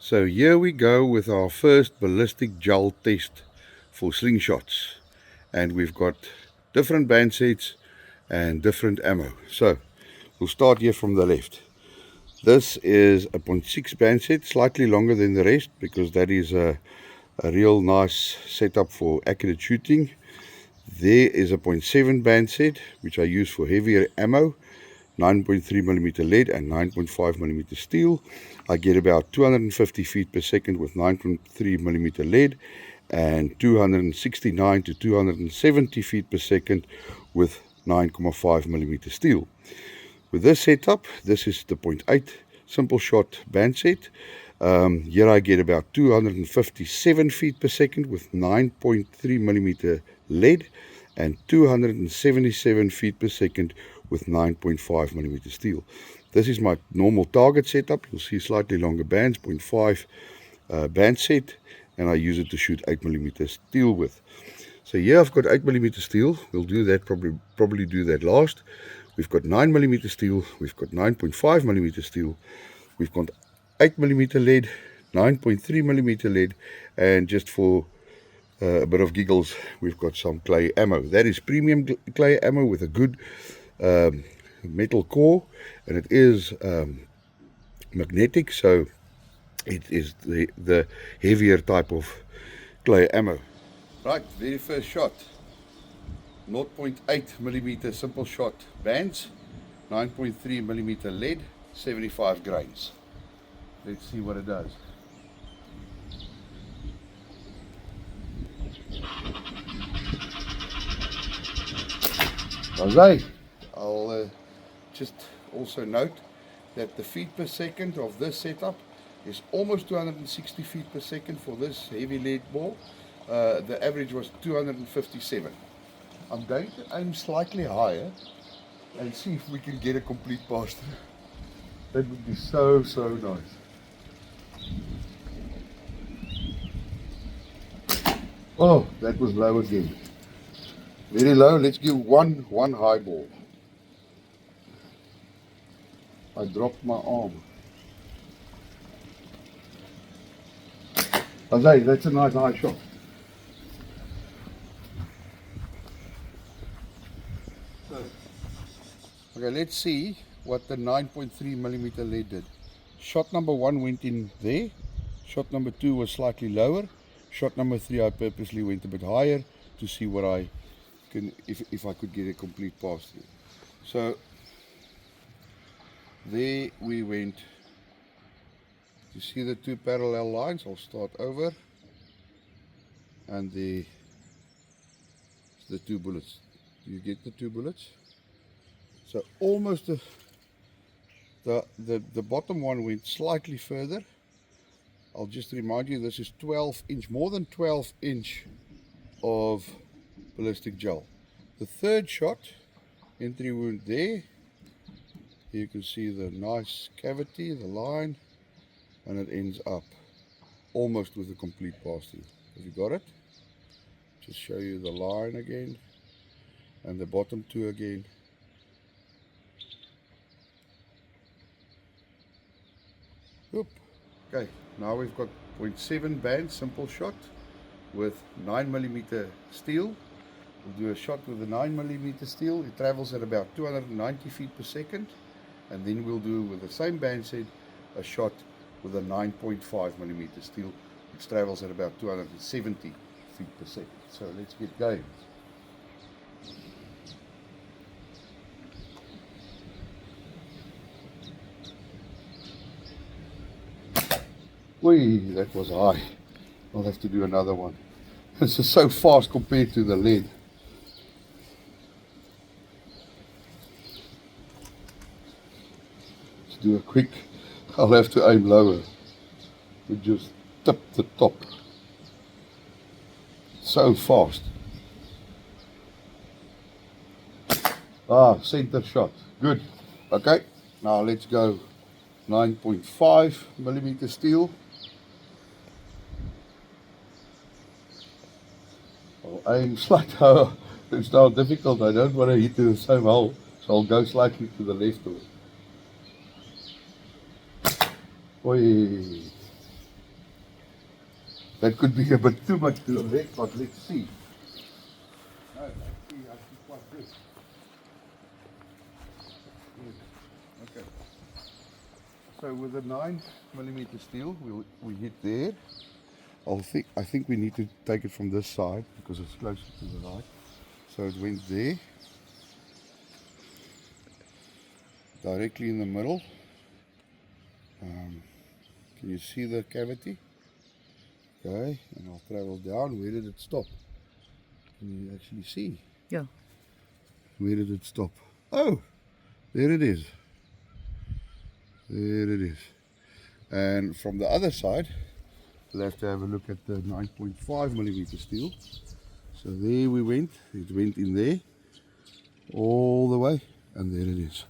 So here we go with our first ballistic gel test for slingshots, and we've got different band sets and different ammo. So we'll start here from the left. This is a 0.6 band set, slightly longer than the rest because that is a real nice setup for accurate shooting. There is a 0.7 band set which I use for heavier ammo, 9.3mm lead and 9.5mm steel. I get about 250 feet per second with 9.3mm lead and 269 to 270 feet per second with 9.5mm steel. With this setup, this is the 0.8 simple shot band set. Here I get about 257 feet per second with 9.3mm lead and 277 feet per second with 9.5mm steel. This is my normal target setup. You'll see slightly longer bands, 0.5 band set, and I use it to shoot 8mm steel with. So here I've got 8mm steel. We'll do that, probably do that last. We've got 9mm steel, we've got 9.5mm steel, we've got 8mm lead, 9.3mm lead, and just for a bit of giggles, we've got some clay ammo. That is premium clay ammo with a good metal core, and it is magnetic, so it is the heavier type of clay ammo. Right, very first shot. 0.8mm simple shot bands, 9.3mm lead, 75 grains. Let's see what it does. Okay, I'll just also note that the feet per second of this setup is almost 260 feet per second for this heavy lead ball. The average was 257. I'm going to aim slightly higher and see if we can get a complete pass through. That would be so nice. Oh, that was low again. Very low. Let's give one high ball. I dropped my arm. Okay, that's a nice high shot. Okay, let's see what the 9.3mm lead did. Shot number 1 went in there. Shot number 2 was slightly lower. Shot number 3 I purposely went a bit higher to see what I can, if I could get a complete pass through. So there we went. You see the two parallel lines. I'll start over, and the two bullets. You get the two bullets. So almost the bottom one went slightly further. I'll just remind you, this is 12-inch, more than 12-inch of ballistic gel. The third shot, entry wound there. You can see the nice cavity, the line, and it ends up almost with a complete pass through. Have you got it? Just show you the line again, and the bottom two again. Oop. Okay, now we've got 0.7 band simple shot with 9mm steel. We'll do a shot with the 9mm steel. It travels at about 290 feet per second, and then we'll do with the same band set a shot with a 9.5mm steel, which travels at about 270 feet per second. So let's get going. Whee, that was high. I'll have to do another one. This is so fast compared to the lead. Let's do a quick. I'll have to aim lower. We just tip the top. So fast. Center shot. Good. Okay, now let's go 9.5mm steel. I'll aim slightly. It's now difficult. I don't want to hit in the same hole, so I'll go slightly to the left of it. Oi. That could be a bit too much to the left, but let's see. No, actually quite good. Okay. So with a 9mm steel, we hit there. I think we need to take it from this side because it's closer to the right. So it went there, directly in the middle. Can you see the cavity? Okay, and I'll travel down. Where did it stop? Can you actually see? Yeah. Where did it stop? Oh, there it is. There it is. And from the other side, we'll have to have a look at the 9.5mm steel. So there we went. It went in there all the way, and there it is.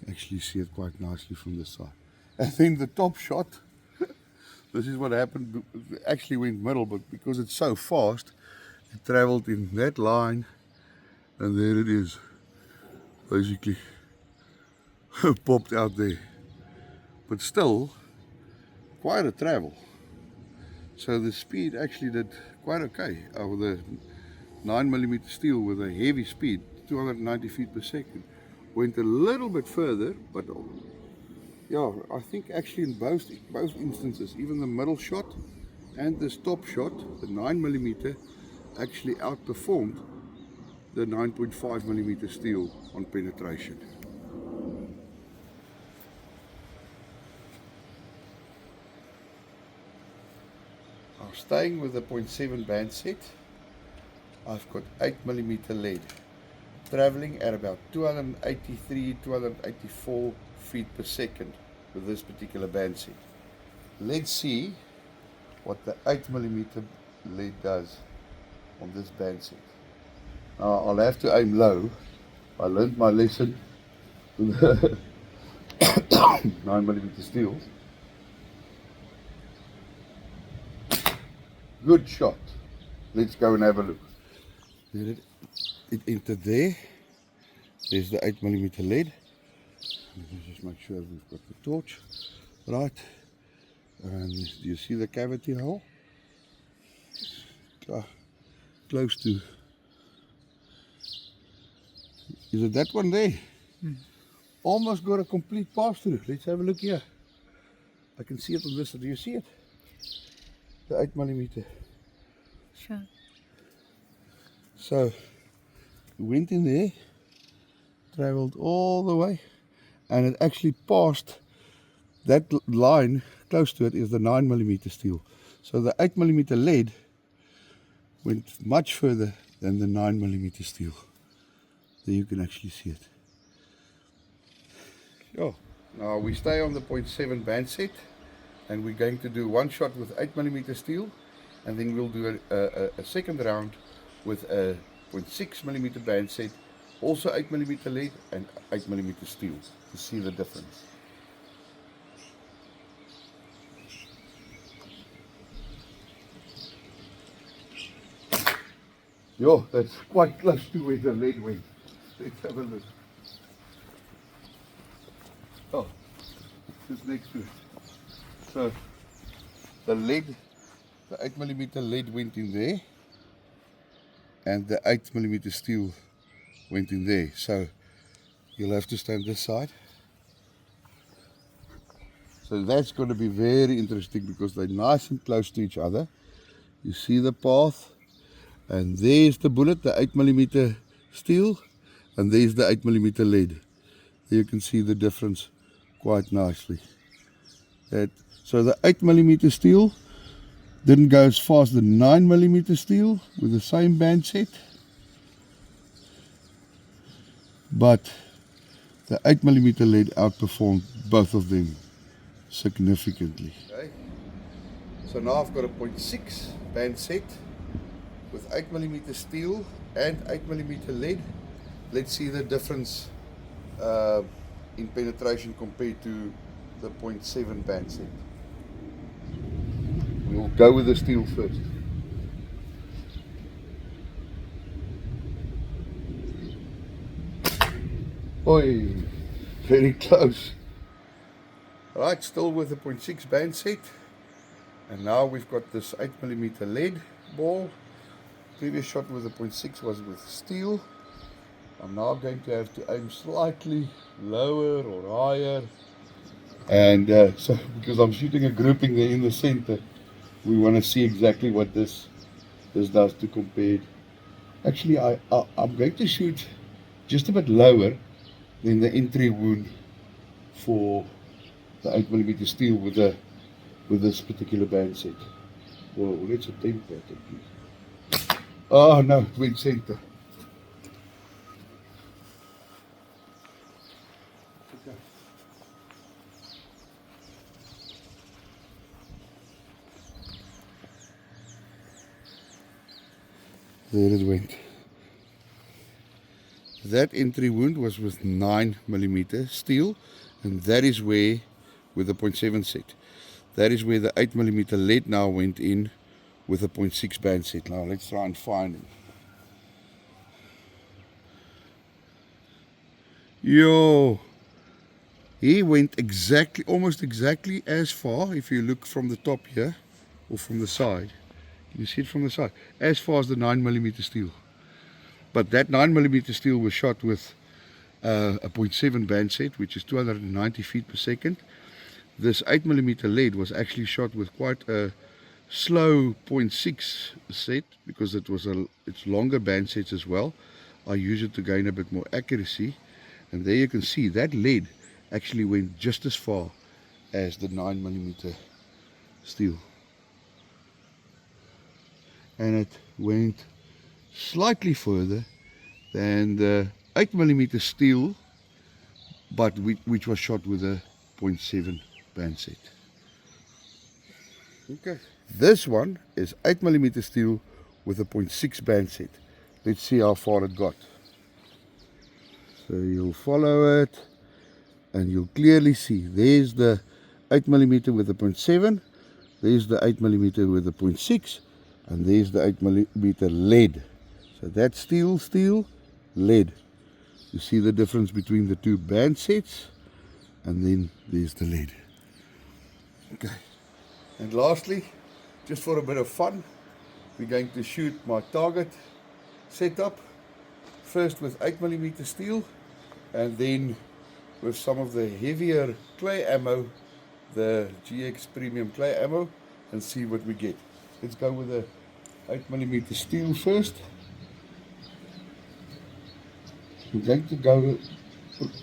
Actually see it quite nicely from this side. And then the top shot, this is what happened. It actually went middle, but because it's so fast, it traveled in that line, and there it is. Basically popped out there. But still, quite a travel. So the speed actually did quite okay. With the 9mm steel with a heavy speed, 290 feet per second. Went a little bit further, but yeah, I think actually in both instances, even the middle shot and the top shot, the 9mm actually outperformed the 9.5mm steel on penetration. Now staying with the 0.7 band set, I've got 8mm lead, traveling at about 283, 284 feet per second with this particular band set. Let's see what the 8mm lead does on this band set. Now I'll have to aim low. I learned my lesson with the 9mm steel. Good shot. Let's go and have a look. It entered there. There's the 8mm lead. Let me just make sure we've got the torch right. And do you see the cavity hole? Close to. Is it that one there? Almost got a complete pass through. Let's have a look here. I can see it on this. Do you see it? The 8mm. Sure. So we went in there, traveled all the way, and it actually passed that line. Close to it is the 9mm steel. So the 8mm lead went much further than the 9mm steel. There you can actually see it. Oh, now we stay on the 0.7 band set, and we're going to do one shot with 8mm steel, and then we'll do a second round with a 0.6mm band set, also 8mm lead and 8mm steel, to see the difference. Yo, that's quite close to where the lead went. Let's have a look. Oh, just next to it. So the lead, the 8mm lead went in there, and the 8mm steel went in there. So you'll have to stand this side. So that's going to be very interesting because they're nice and close to each other. You see the path, and there's the bullet, the 8mm steel, and there's the 8mm lead. There you can see the difference quite nicely. So the 8mm steel didn't go as fast as the 9mm steel with the same band set, but the 8mm lead outperformed both of them significantly. Okay. So now I've got a 0.6 band set with 8mm steel and 8mm lead. Let's see the difference in penetration compared to the 0.7 band set. We'll go with the steel first. Oi, very close. Alright, still with the 0.6 band set. And now we've got this 8mm lead ball. Previous shot with the 0.6 was with steel. I'm now going to have to aim slightly lower or higher. And so because I'm shooting a grouping there in the center, we want to see exactly what this does to compared. Actually, I'm going to shoot just a bit lower than the entry wound for the 8mm steel with this particular band set. Well, let's attempt that at least. Oh no, it went center. Okay. There it went. That entry wound was with 9mm steel, and that is where, with the 0.7 set, that is where the 8mm lead now went in with a 0.6 band set. Now let's try and find him. Yo, he went exactly, almost exactly as far, if you look from the top here, or from the side. You see it from the side, as far as the 9mm steel. But that 9mm steel was shot with a 0.7 band set, which is 290 feet per second. This 8mm lead was actually shot with quite a slow 0.6 set, because it's longer band sets as well. I use it to gain a bit more accuracy. And there you can see that lead actually went just as far as the 9mm steel. And it went slightly further than the 8mm steel, but which was shot with a 0.7 band set. Okay. This one is 8mm steel with a 0.6 band set. Let's see how far it got. So you'll follow it and you'll clearly see there's the 8mm with the 0.7, there's the 8mm with the 0.6, and there's the 8mm lead. So that's steel, lead. You see the difference between the two band sets, and then there's the lead. Okay. And lastly, just for a bit of fun, we're going to shoot my target setup, first with 8mm steel, and then with some of the heavier clay ammo, the GX Premium clay ammo, and see what we get. Let's go with the 8mm steel first. We're going to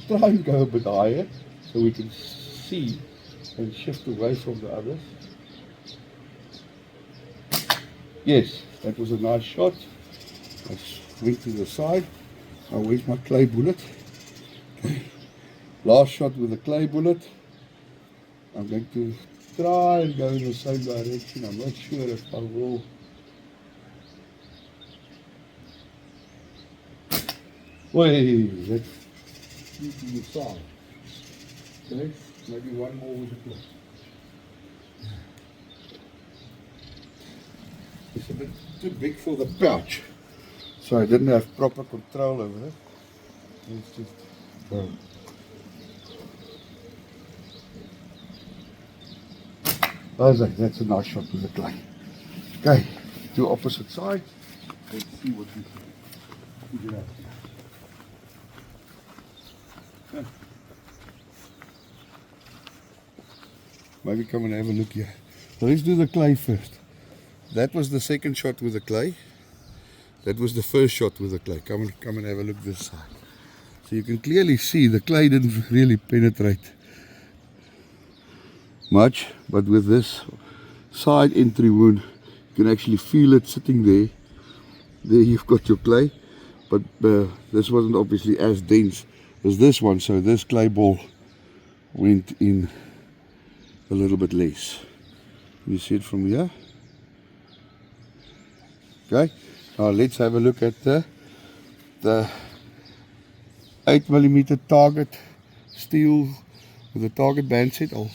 try and go a bit higher so we can see and shift away from the others. Yes, that was a nice shot. I went to the side. Now where's my clay bullet? Okay. Last shot with a clay bullet. I'm going to try and go in the same direction. I'm not sure if I will. Wait, let's shoot to the side. Okay, maybe one more with the clay. It's a bit too big for the pouch, so I didn't have proper control over it. Let's just go. That's a nice shot with the clay. Okay, to opposite side. Let's see what we figure out here. Maybe come and have a look here. So let's do the clay first. That was the second shot with the clay. That was the first shot with the clay. Come and have a look this side. So you can clearly see the clay didn't really penetrate much, but with this side entry wound, you can actually feel it sitting there. There you've got your clay, but this wasn't obviously as dense as this one, so this clay ball went in a little bit less. You see it from here. Okay, now let's have a look at the 8mm target steel with the target band set. I'll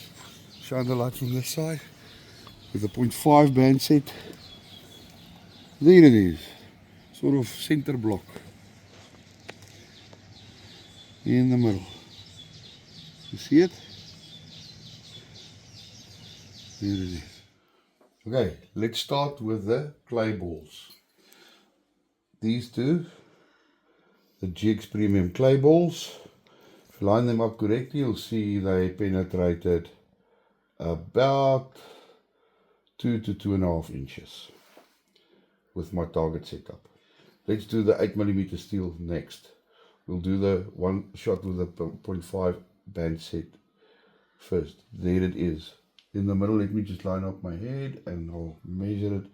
shine the light from this side with the 0.5 band set. There it is, sort of center block in the middle. You see it? There it is. Okay, let's start with the clay balls. These two, the GX Premium clay balls. If you line them up correctly, you'll see they penetrated about 2 to 2.5 inches with my target setup. Let's do the 8mm steel next. We'll do the one shot with the 0.5 band set first. There it is. In the middle, let me just line up my head and I'll measure it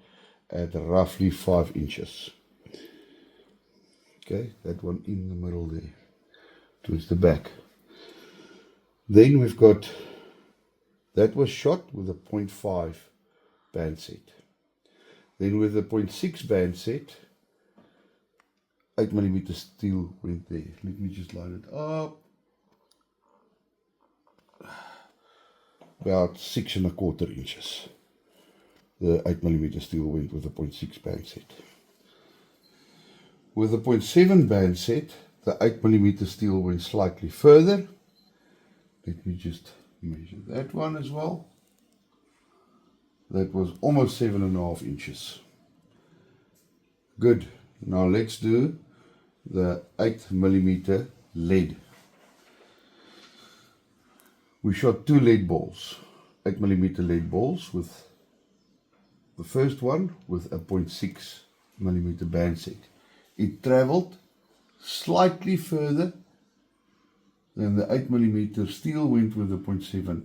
at roughly 5 inches. Okay, that one in the middle there, towards the back. Then we've got, that was shot with a 0.5 band set. Then with the 0.6 band set, 8mm steel went there. Let me just line it up. About 6.25 inches. The 8mm steel went with the 0.6 band set. With the 0.7 band set, the 8mm steel went slightly further. Let me just measure that one as well. That was almost 7.5 inches. Good. Now let's do the 8mm lead. We shot 2 lead balls, 8mm lead balls, with the first one with a 0.6mm band set. It traveled slightly further than the 8mm steel went with the 0.7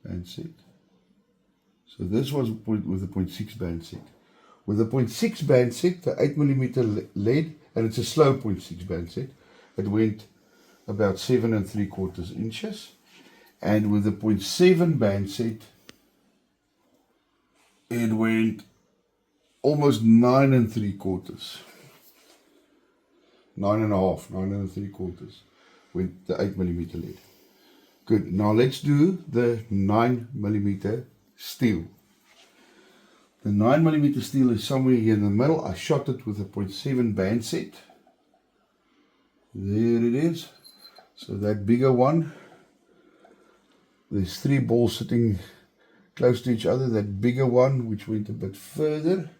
band set. So this was with the 0.6 band set. With the 0.6 band set, the 8mm lead, and it's a slow 0.6 band set, it went about 7.75 inches, and with the 0.7 band set, it went almost 9.75, 9.5 with the 8mm lead. Good. Now let's do the 9mm steel. The 9mm steel is somewhere here in the middle. I shot it with a 0.7 band set. There it is. So that bigger one, there's 3 balls sitting close to each other. That bigger one, which went a bit further,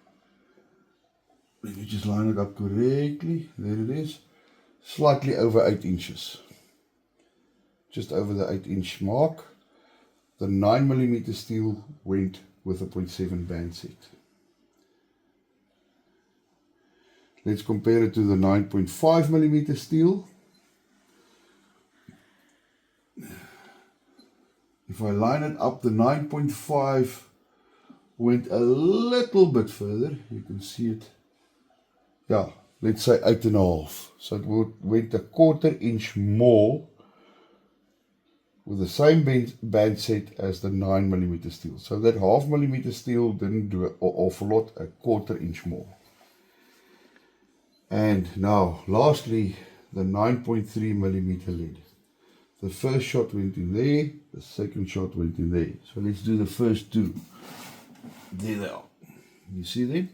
let me just line it up correctly. There it is. Slightly over 8 inches. Just over the 8-inch mark. The 9mm steel went with a 0.7 band set. Let's compare it to the 9.5mm steel. If I line it up, the 9.5 went a little bit further. You can see it. Yeah, let's say 8.5. So it went a 1/4 inch more with the same band set as the 9mm steel. So that 0.5mm steel didn't do an awful lot, a 1/4 inch more. And now, lastly, the 9.3mm lead. The first shot went in there, the second shot went in there. So let's do the first two. There they are. You see them?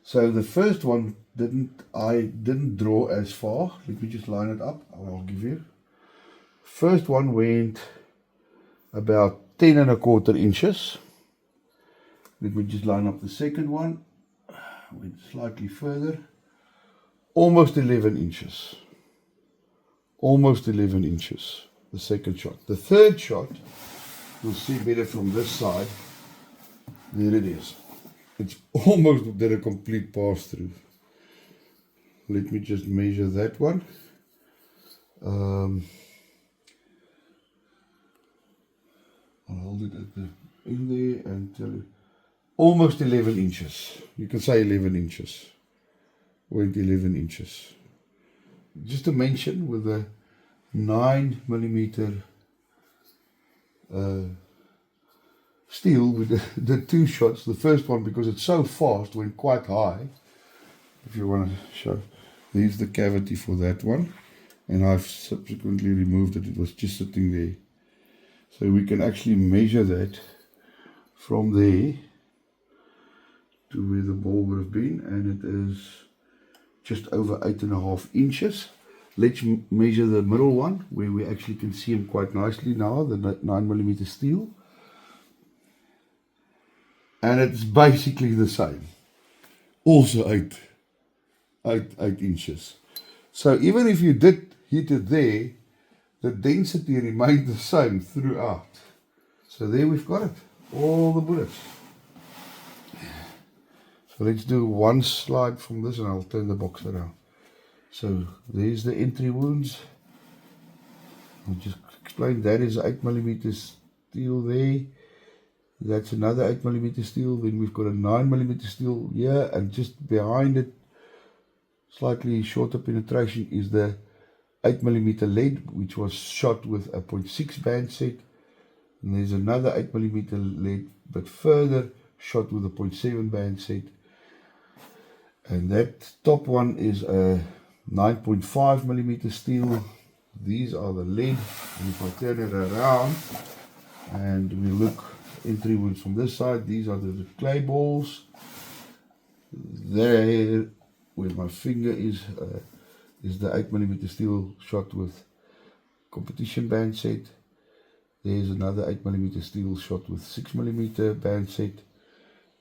So the first one I didn't draw as far. Let me just line it up. I'll give you. First one went about 10.25 inches. Let me just line up the second one. Went slightly further. Almost 11 inches. Almost 11 inches. The second shot. The third shot, you'll see better from this side. There it is. It's almost did a complete pass through. Let me just measure that one. I'll hold it at the in there and tell you. Almost 11 inches. You can say 11 inches. Went 11 inches. Just to mention, with the 9mm steel, with the 2 shots, the first one, because it's so fast, went quite high. If you want to show, there's the cavity for that one, and I've subsequently removed it. It was just sitting there. So we can actually measure that from there to where the ball would have been, and it is just over 8.5 inches. Let's measure the middle one, where we actually can see him quite nicely now, the 9mm steel. and it's basically the same. Also 8 inches. So even if you did hit it there, the density remained the same throughout. So there we've got it, all the bullets. So let's do one slide from this and I'll turn the box around. So there's the entry wounds. I'll just explain that is 8mm steel there. That's another 8mm steel. Then we've got a 9mm steel here, and just behind it, slightly shorter penetration, is the 8mm lead, which was shot with a 0.6 band set. And there's another 8mm lead, but further, shot with a 0.7 band set. And that top one is a 9.5mm steel. These are the lead. And if I turn it around and we look entry wounds from this side, these are the clay balls. There, where my finger is the 8mm steel shot with competition band set. There's another 8mm steel shot with 6mm band set,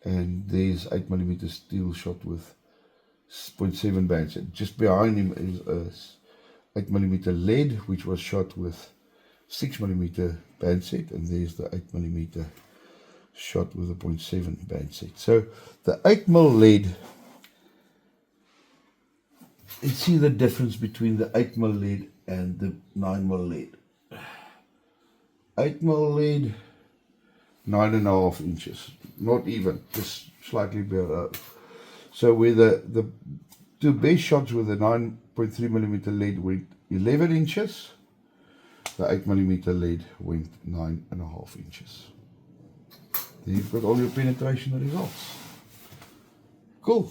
and there's 8mm steel shot with 0.7 band set. Just behind him is a 8mm lead, which was shot with 6mm band set, and there's the 8mm shot with a 0.7 band set. So the 8mm lead, let's see the difference between the 8mm lead and the 9mm lead. 8mm lead, 9.5 inches, not even, just slightly below. So where the two best shots with the 9.3mm lead went 11 inches, the 8mm lead went 9.5 inches. There you've got all your penetration results. Cool.